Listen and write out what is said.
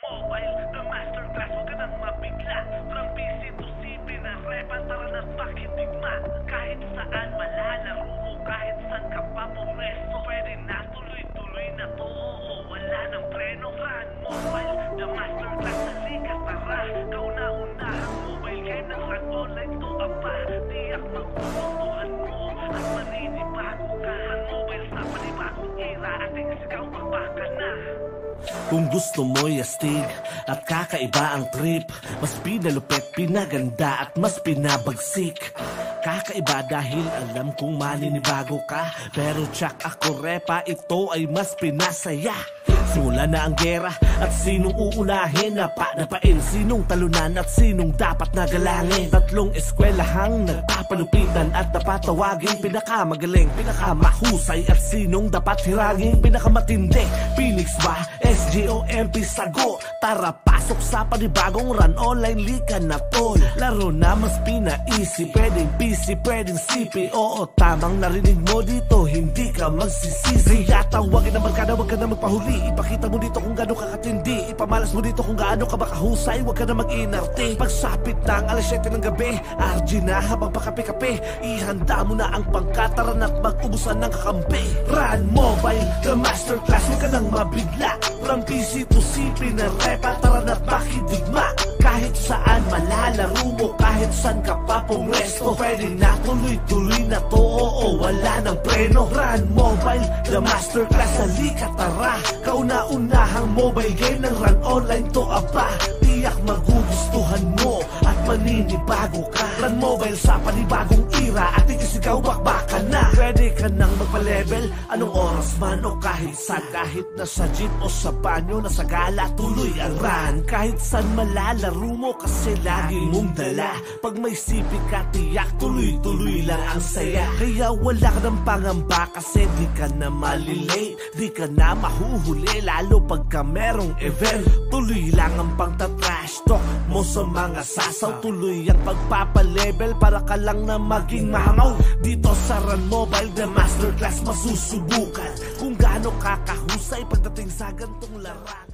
Mobile, the masterclass, huwag ka nang mabigla. From PC to CP na repan, tara na't makitigma. Kahit saan malalaro mo, kahit saan ka pa pumesto, pwede na tuloy-tuloy na to, oo, wala nang preno. Run Mobile, the masterclass, halika tara. Kauna-unahang mobile game ng Run Online to apa. Tiyak magugustuhan mo at maninibago ka. Run Mobile sa panibagong era, ating sigaw magbaka na. Kung gusto mo yastig at kakaiba ang trip, mas pinalupit, pinaganda at mas pinabagsik. Kakaiba dahil alam kong maninibago ka, pero tsak ako repa, ito ay mas pinasaya. Simula na ang gera at sinong uunahin, napain sinong talunan at sinong dapat nagalangin. Tatlong eskwelahang nagpapalupitan at napatawagin, pinakamagaling, pinakamahusay at sinong dapat hiragin. Pinakamatindi, Phoenix ba? SGOMP sagot. Tara pasok sa panibagong Run Online, lika na tol. Laro na mas pinaisip, pwedeng PC, pwedeng CP. Oo, tamang narinig mo dito, hindi ka magsisisi. Kaya tawagin na barkada, wag ka na magpahuli. Ipakita mo dito kung gaano ka katindi, ipamalas mo dito kung gaano ka makahusay. Wag ka na mag-inarte. Pagsapit ng alas 7 ng gabi, RG na habang pakape-kape, ihanda mo na ang pangkataran at mag-ubusan ng kakampi. Run Mobile, the masterclass, wag ka nang mabigla. From PC to CP na repa, tara na't makidigma. Kahit saan malalaro mo, kahit saan ka pa pumwesto, pwede na tuloy-tuloy na to, oo, wala nang preno. Run Mobile, the masterclass, halika tara. Kauna-unahang mobile game ng Run Online to aba. Tiyak magugustuhan mo at maninibago ka. Run Mobile sa panibagong era, ating isigaw bakbaka na. Pwede ka nang magpa-level, anong oras man o kahit saan. Kahit nasa jeep o sa banyo, nasa gala, tuloy ang run. Kahit saan malalaro mo kasi lagi mong dala. Pag may sipi ka, tiyak tuloy-tuloy lang ang saya. Kaya wala ka ng pangamba kasi di ka na malilate, di ka na mahuhuli, lalo pagka merong event. Tuloy lang ang pagta-trash talk mo sa mga sasaw. Tuloy ang pagpapalevel para ka lang na maging mahangaw. Dito sa Run Mobile, the masterclass, masusubukan kung gaano kakahusay pagdating sa gantong larangan.